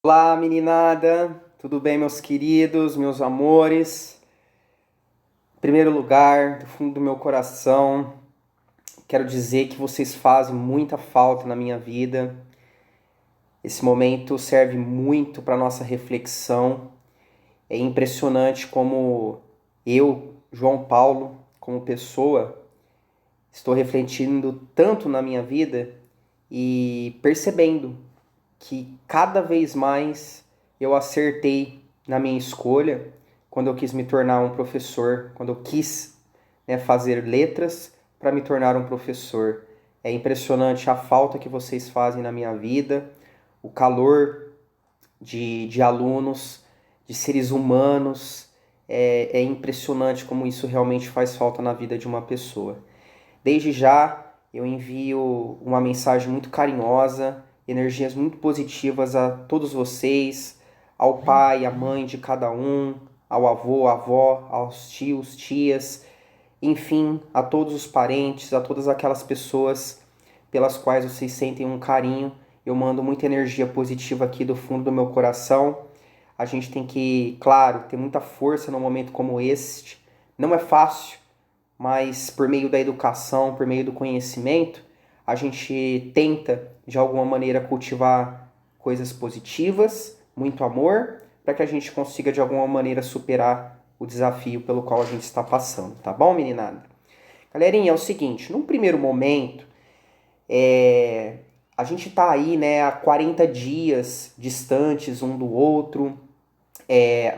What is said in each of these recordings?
Olá, meninada! Tudo bem, meus queridos, meus amores? Em primeiro lugar, do fundo do meu coração, quero dizer que vocês fazem muita falta na minha vida. Esse momento serve muito para nossa reflexão. É impressionante como eu, João Paulo, como pessoa, estou refletindo tanto na minha vida e percebendo que cada vez mais eu acertei na minha escolha quando eu quis me tornar um professor, quando eu quis, fazer letras para me tornar um professor. É impressionante a falta que vocês fazem na minha vida, o calor de alunos, de seres humanos. É impressionante como isso realmente faz falta na vida de uma pessoa. Desde já, eu envio uma mensagem muito carinhosa, energias muito positivas a todos vocês, ao pai, à mãe de cada um, ao avô, à avó, aos tios, tias, enfim, a todos os parentes, a todas aquelas pessoas pelas quais vocês sentem um carinho. Eu mando muita energia positiva aqui do fundo do meu coração. A gente tem que, claro, ter muita força num momento como este. Não é fácil, mas por meio da educação, por meio do conhecimento, a gente tenta de alguma maneira cultivar coisas positivas, muito amor, para que a gente consiga de alguma maneira superar o desafio pelo qual a gente está passando, tá bom, meninada? Galerinha, é o seguinte, num primeiro momento, a gente tá aí, né, há 40 dias distantes um do outro,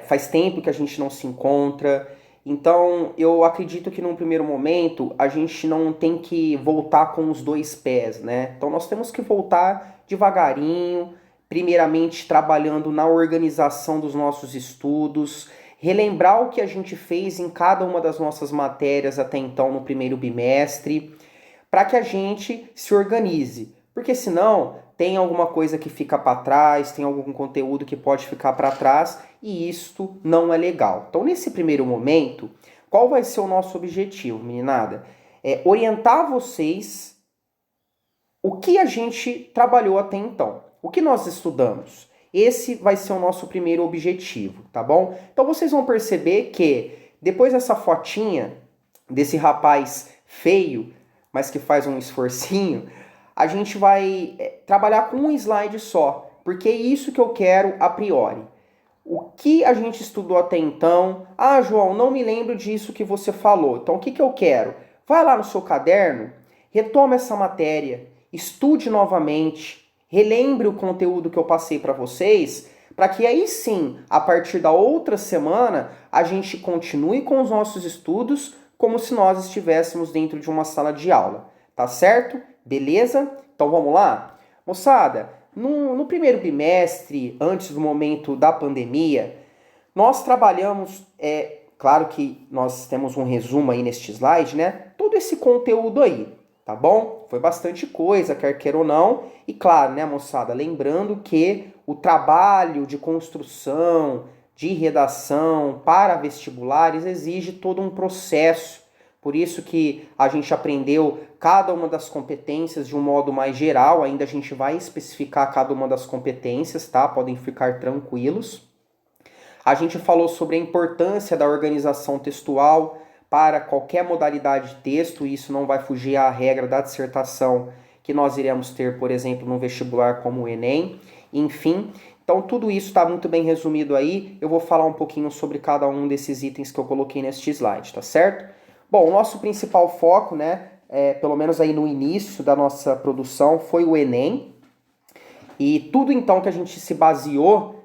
faz tempo que a gente não se encontra. Então, eu acredito que num primeiro momento a gente não tem que voltar com os dois pés, né? Então, nós temos que voltar devagarinho, primeiramente trabalhando na organização dos nossos estudos, relembrar o que a gente fez em cada uma das nossas matérias até então no primeiro bimestre, para que a gente se organize. Porque senão tem alguma coisa que fica para trás, tem algum conteúdo que pode ficar para trás e isto não é legal. Então, nesse primeiro momento, qual vai ser o nosso objetivo, meninada? É orientar vocês o que a gente trabalhou até então, o que nós estudamos. Esse vai ser o nosso primeiro objetivo, tá bom? Então vocês vão perceber que depois dessa fotinha desse rapaz feio, mas que faz um esforcinho, a gente vai trabalhar com um slide só, porque é isso que eu quero a priori. O que a gente estudou até então? Ah, João, não me lembro disso que você falou. Então, o que eu quero? Vai lá no seu caderno, retoma essa matéria, estude novamente, relembre o conteúdo que eu passei para vocês, para que aí sim, a partir da outra semana, a gente continue com os nossos estudos como se nós estivéssemos dentro de uma sala de aula. Tá certo? Beleza? Então vamos lá? Moçada, no primeiro bimestre, antes do momento da pandemia, nós trabalhamos, claro que nós temos um resumo aí neste slide, né? Todo esse conteúdo aí, tá bom? Foi bastante coisa, quer queira ou não. E claro, né, moçada, lembrando que o trabalho de construção, de redação para vestibulares exige todo um processo. Por isso que a gente aprendeu cada uma das competências de um modo mais geral, ainda a gente vai especificar cada uma das competências, tá? Podem ficar tranquilos. A gente falou sobre a importância da organização textual para qualquer modalidade de texto, e isso não vai fugir à regra da dissertação que nós iremos ter, por exemplo, no vestibular como o Enem. Enfim, então tudo isso está muito bem resumido aí. Eu vou falar um pouquinho sobre cada um desses itens que eu coloquei neste slide, tá certo? Bom, o nosso principal foco, né, pelo menos aí no início da nossa produção, foi o Enem. E tudo então que a gente se baseou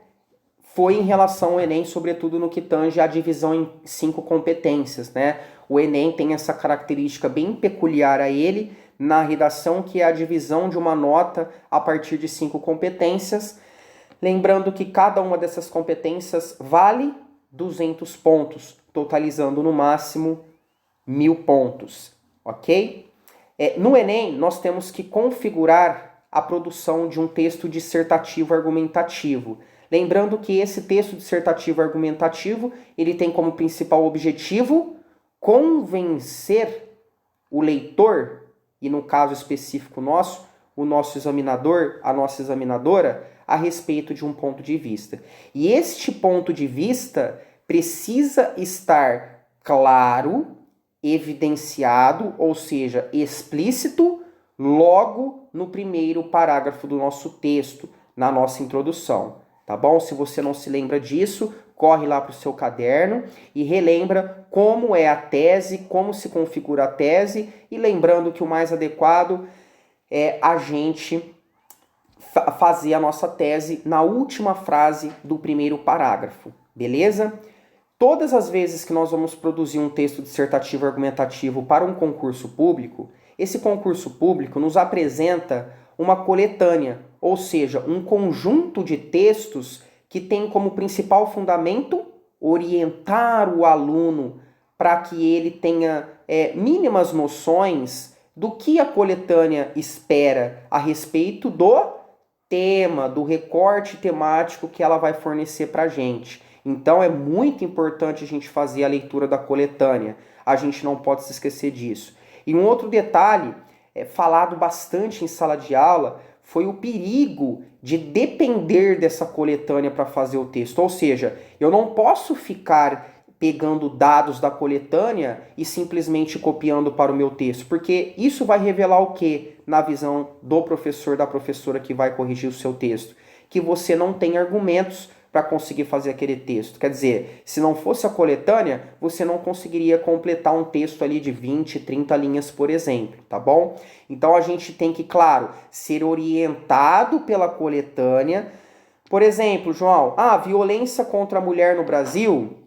foi em relação ao Enem, sobretudo no que tange a divisão em 5 competências, né? O Enem tem essa característica bem peculiar a ele na redação, que é a divisão de uma nota a partir de 5 competências. Lembrando que cada uma dessas competências vale 200 pontos, totalizando no máximo 1000 pontos, ok? No Enem, nós temos que configurar a produção de um texto dissertativo argumentativo. Lembrando que esse texto dissertativo argumentativo, ele tem como principal objetivo convencer o leitor, e no caso específico nosso, o nosso examinador, a nossa examinadora, a respeito de um ponto de vista. E este ponto de vista precisa estar claro, evidenciado, ou seja, explícito, logo no primeiro parágrafo do nosso texto, na nossa introdução, tá bom? Se você não se lembra disso, corre lá para o seu caderno e relembra como é a tese, como se configura a tese, e lembrando que o mais adequado é a gente fazer a nossa tese na última frase do primeiro parágrafo, beleza? Todas as vezes que nós vamos produzir um texto dissertativo argumentativo para um concurso público, esse concurso público nos apresenta uma coletânea, ou seja, um conjunto de textos que tem como principal fundamento orientar o aluno para que ele tenha mínimas noções do que a coletânea espera a respeito do tema, do recorte temático que ela vai fornecer para a gente. Então é muito importante a gente fazer a leitura da coletânea. A gente não pode se esquecer disso. E um outro detalhe, falado bastante em sala de aula, foi o perigo de depender dessa coletânea para fazer o texto. Ou seja, eu não posso ficar pegando dados da coletânea e simplesmente copiando para o meu texto, porque isso vai revelar o quê? Na visão do professor, da professora que vai corrigir o seu texto, que você não tem argumentos para conseguir fazer aquele texto. Quer dizer, se não fosse a coletânea, você não conseguiria completar um texto ali de 20, 30 linhas, por exemplo, tá bom? Então a gente tem que, claro, ser orientado pela coletânea. Por exemplo, João, violência contra a mulher no Brasil.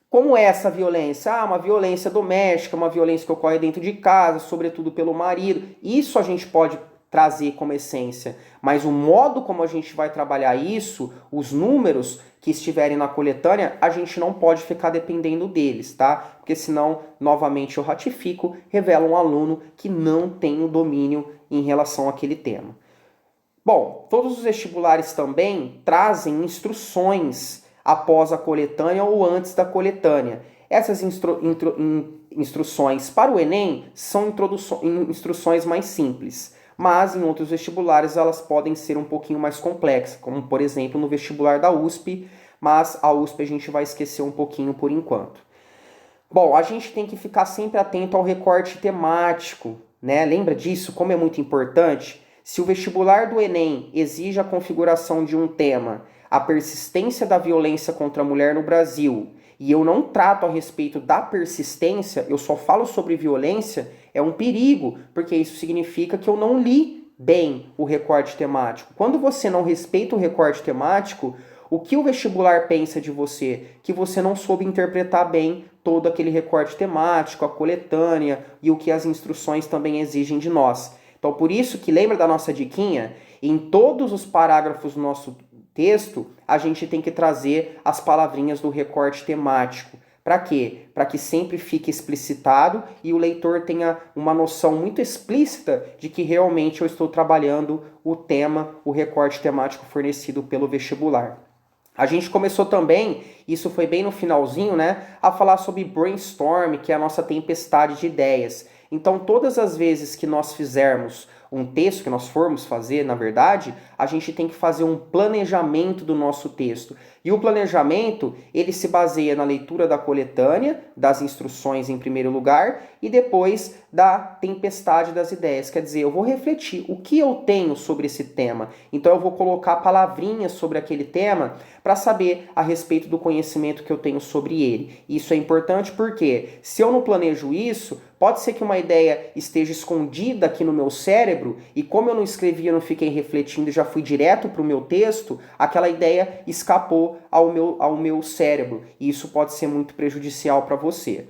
Como é essa violência? Uma violência doméstica, uma violência que ocorre dentro de casa, sobretudo pelo marido. Isso a gente pode trazer como essência, mas o modo como a gente vai trabalhar isso, os números que estiverem na coletânea, a gente não pode ficar dependendo deles, tá? Porque senão, novamente eu ratifico, revela um aluno que não tem o domínio em relação àquele tema. Bom, todos os vestibulares também trazem instruções após a coletânea ou antes da coletânea. Essas instruções para o Enem são instruções mais simples, mas em outros vestibulares elas podem ser um pouquinho mais complexas, como por exemplo no vestibular da USP, mas a USP a gente vai esquecer um pouquinho por enquanto. Bom, a gente tem que ficar sempre atento ao recorte temático, né? Lembra disso? Como é muito importante? Se o vestibular do Enem exige a configuração de um tema, a persistência da violência contra a mulher no Brasil, e eu não trato a respeito da persistência, eu só falo sobre violência, é um perigo, porque isso significa que eu não li bem o recorte temático. Quando você não respeita o recorte temático, o que o vestibular pensa de você? Que você não soube interpretar bem todo aquele recorte temático, a coletânea e o que as instruções também exigem de nós. Então, por isso que lembra da nossa diquinha? Em todos os parágrafos do nosso texto, a gente tem que trazer as palavrinhas do recorte temático. Para quê? Para que sempre fique explicitado e o leitor tenha uma noção muito explícita de que realmente eu estou trabalhando o tema, o recorte temático fornecido pelo vestibular. A gente começou também, isso foi bem no finalzinho, né, a falar sobre brainstorm, que é a nossa tempestade de ideias. Então, todas as vezes que nós fizermos um texto, que nós formos fazer, na verdade, a gente tem que fazer um planejamento do nosso texto. E o planejamento, ele se baseia na leitura da coletânea, das instruções em primeiro lugar, e depois da tempestade das ideias. Quer dizer, eu vou refletir o que eu tenho sobre esse tema. Então eu vou colocar palavrinhas sobre aquele tema para saber a respeito do conhecimento que eu tenho sobre ele. Isso é importante porque se eu não planejo isso, pode ser que uma ideia esteja escondida aqui no meu cérebro e como eu não escrevi, eu não fiquei refletindo e já fui direto para o meu texto, aquela ideia escapou ao meu cérebro e isso pode ser muito prejudicial para você.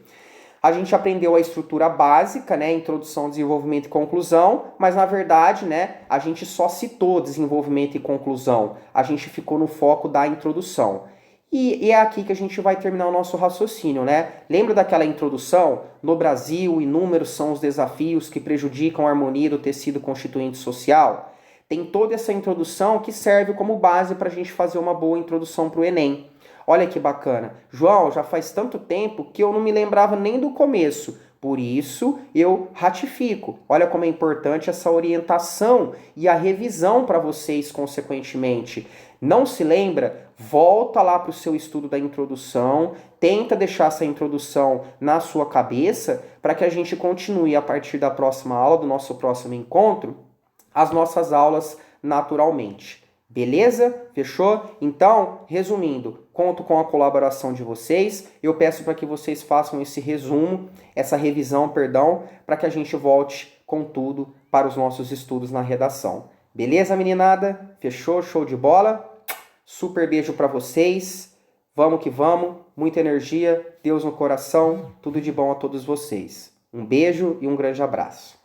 A gente aprendeu a estrutura básica, né, introdução, desenvolvimento e conclusão, mas na verdade, né, a gente só citou desenvolvimento e conclusão. A gente ficou no foco da introdução. E é aqui que a gente vai terminar o nosso raciocínio, né? Lembra daquela introdução? No Brasil, inúmeros são os desafios que prejudicam a harmonia do tecido constituinte social. Tem toda essa introdução que serve como base para a gente fazer uma boa introdução para o Enem. Olha que bacana. João, já faz tanto tempo que eu não me lembrava nem do começo. Por isso, eu ratifico. Olha como é importante essa orientação e a revisão para vocês, consequentemente. Não se lembra? Volta lá para o seu estudo da introdução, tenta deixar essa introdução na sua cabeça para que a gente continue a partir da próxima aula, do nosso próximo encontro, as nossas aulas naturalmente. Beleza? Fechou? Então, resumindo, conto com a colaboração de vocês. Eu peço para que vocês façam esse resumo, essa revisão, perdão, para que a gente volte com tudo para os nossos estudos na redação. Beleza, meninada? Fechou? Show de bola? Super beijo para vocês. Vamos que vamos. Muita energia, Deus no coração. Tudo de bom a todos vocês. Um beijo e um grande abraço.